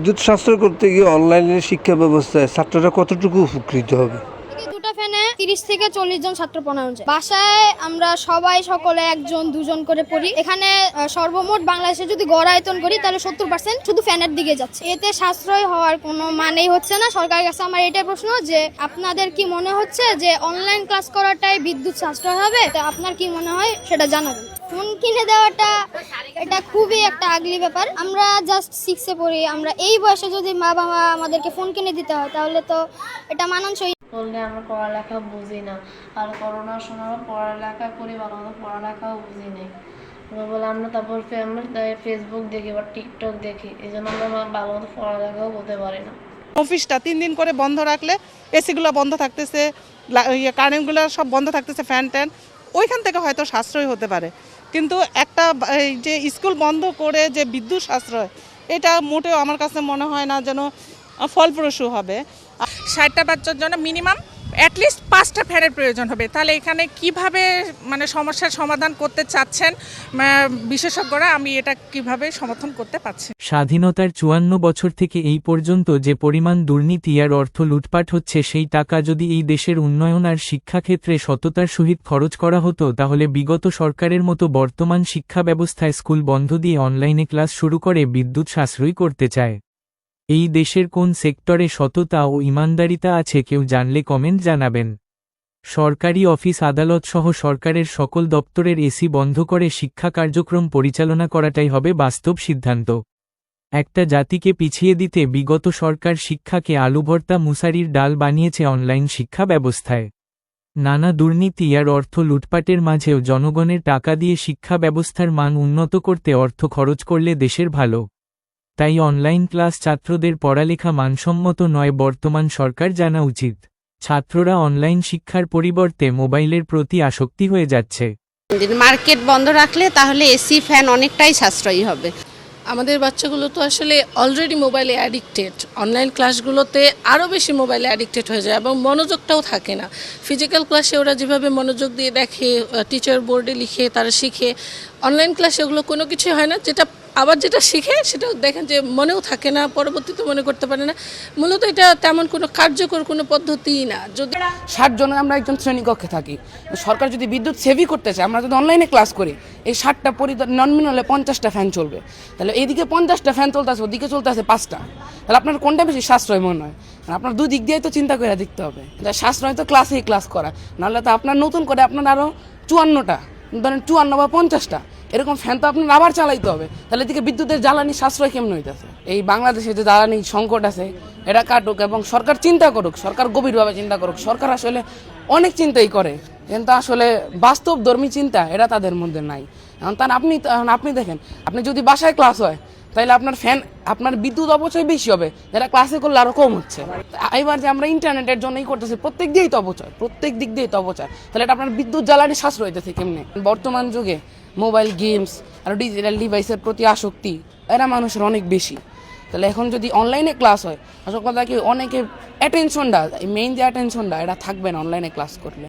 বিদ্যুৎ সাশ্রয় করতে গিয়ে অনলাইনের শিক্ষা ব্যবস্থায় ছাত্ররা কতটুকু উপকৃত হবে? দুটো ফ্যানে 30 থেকে 40 জন ছাত্র পড়ানো যায়। বাসায় আমরা সকলে একজন দুজন করে পড়ি। এখানে সর্বমোট বাংলাদেশে যদি গড় আয়তন করি তাহলে 70% শুধু ফ্যানের দিকে যাচ্ছে। এতে সাশ্রয় হওয়ার কোনো মানেই হচ্ছে না। সরকারের কাছে আমার এটাই প্রশ্ন যে আপনাদের কি মনে হচ্ছে যে অনলাইন ক্লাস করাটাই বিদ্যুৎ সাশ্রয় হবে? তো আপনার কি মনে হয় সেটা জানাবেন। ফোন কিনে দেওয়াটা এটা খুবই একটা আগলি ব্যাপার। আমরা জাস্ট 6-এ পড়ি। আমরা এই বয়সে যদি মা বাবা আমাদেরকে ফোন কিনে দিতে হয় তাহলে তো এটা মানানসই বললে আমরা পড়ালেখা বুঝি না, আর করোনার সময় আমরা পড়ালেখা করি, ভালো মতো পড়ালেখাও বুঝি নাই বলে আমরা তারপর আমরা ফেসবুক দেখি বা টিকটক দেখি, এই জন্য আমরা ভালো মতো পড়ালেখাও বলতে পারি না। অফিসটা 3 দিন করে বন্ধ রাখলে এসিগুলো বন্ধ থাকতেছে, কারেন্টগুলো সব বন্ধ থাকতেছে, ফ্যান ট্যান, ওইখান থেকে হয়তো সাশ্রয় হতে পারে। কিন্তু একটা এই যে স্কুল বন্ধ করে যে বিদ্যুৎ সাশ্রয়, এটা মোটেও আমার কাছে মনে হয় না যেন ফলপ্রসূ হবে। 60টা বাচ্চার জন্য মিনিমাম অ্যাটলিস্ট 5টা ফ্যানের প্রয়োজন হবে। তাহলে এখানে কিভাবে সমস্যার সমাধান করতে চাচ্ছেন বিশেষজ্ঞরা, আমি এটা কিভাবে সমর্থন করতে পারছি। স্বাধীনতার 54 বছর থেকে এই পর্যন্ত যে পরিমাণ দুর্নীতি আর অর্থ লুটপাট হচ্ছে, সেই টাকা যদি এই দেশের উন্নয়ন আর শিক্ষাক্ষেত্রে সততার সহিত খরচ করা হতো, তাহলে বিগত সরকারের মতো বর্তমান শিক্ষা ব্যবস্থায় স্কুল বন্ধ দিয়ে অনলাইনে ক্লাস শুরু করে বিদ্যুৎ সাশ্রয় করতে চায়। এই দেশের কোন সেক্টরে সততা ও ইমানদারিতা আছে কেউ জানলে কমেন্ট জানাবেন। সরকারি অফিস আদালত সহ সরকারের সকল দপ্তরের এসি বন্ধ করে শিক্ষা কার্যক্রম পরিচালনা করাটাই হবে বাস্তব সিদ্ধান্ত। একটা জাতিকে পিছিয়ে দিতে বিগত সরকার শিক্ষাকে আলুভর্তা মুসারির ডাল বানিয়েছে অনলাইন শিক্ষা ব্যবস্থায়। নানা দুর্নীতি আর অর্থ লুটপাটের মাঝেও জনগণের টাকা দিয়ে শিক্ষা ব্যবস্থার মান উন্নত করতে অর্থ খরচ করলে দেশের ভালো। তাই অনলাইন ক্লাস ছাত্রদের পড়ালেখা মানসম্মত নয়, বর্তমান সরকার জানা উচিত। ছাত্ররা অনলাইন শিক্ষার পরিবর্তে মোবাইলের প্রতি আসক্তি হয়ে যাচ্ছে। মার্কেট বন্ধ রাখলে তাহলে এসি ফ্যান অনেকটাই সাশ্রয়ী হবে। আমাদের বাচ্চাগুলো তো আসলে অলরেডি মোবাইলে অ্যাডিক্টেড, অনলাইন ক্লাসগুলোতে আরও বেশি মোবাইলে অ্যাডিক্টেড হয়ে যায় এবং মনোযোগটাও থাকে না। ফিজিক্যাল ক্লাসে ওরা যেভাবে মনোযোগ দিয়ে দেখে, টিচার বোর্ডে লিখে তারা শিখে, অনলাইন ক্লাসে ওগুলো কোনো কিছুই হয় না। যেটা শিখে সেটা দেখেন যে মনেও থাকে না, পরবর্তীতে মনে করতে পারে না। মূলত এটা তেমন কোনো কার্যকর কোনো পদ্ধতিই না। যদি 60 জন আমরা একজন শ্রেণীকক্ষে থাকি, সরকার যদি বিদ্যুৎ সেভই করতে চায়, আমরা যদি অনলাইনে ক্লাস করি, এই 60টা নন মিলালে 50টা ফ্যান চলবে। তাহলে এইদিকে 50টা ফ্যান চলতেছে, ওদিকে চলতেছে 5টা। তাহলে আপনার কোনটা বেশি সাশ্রয় মনে হয়? আপনার দুই দিক দিয়েই তো চিন্তা করে দেখতে হবে। সাশ্রয় তো ক্লাসেই ক্লাস করা, নাহলে তো আপনার নতুন করে আপনার আরও 54টা, ধরেন 54 বা 50টা এরকম ফ্যান তো আপনার আবার চালাইতে হবে। তাহলে এদিকে বিদ্যুতের জ্বালানি সাশ্রয় কেমন হইতেছে? এই বাংলাদেশে যে জ্বালানি সংকট আছে এটা কাটুক এবং সরকার চিন্তা করুক, সরকার গভীরভাবে চিন্তা করুক। সরকার আসলে অনেক চিন্তাই করে, কিন্তু আসলে বাস্তব ধর্মী চিন্তা এটা তাদের মধ্যে নাই। এখন আপনি দেখেন, আপনি যদি বাসায় ক্লাস হয় তাহলে আপনার বিদ্যুৎ অপচয় বেশি হবে, যেটা ক্লাসে করলে আরো কম হচ্ছে। এবার যে আমরা ইন্টারনেটের জন্যই করতেছি, প্রত্যেক দিক দিয়েই তো অপচয়। তাহলে এটা আপনার বিদ্যুৎ জ্বালানি সাশ্রয় হইতেছে কেমনে? বর্তমান যুগে মোবাইল গেমস আর ডিজিটাল ডিভাইসের প্রতি আসক্তি এরা মানুষের অনেক বেশি। তাহলে এখন যদি অনলাইনে ক্লাস হয়, আসল কথা কি, অনেকে অ্যাটেনশনটা, মেইন যে অ্যাটেনশনটা এটা থাকবে না অনলাইনে ক্লাস করলে।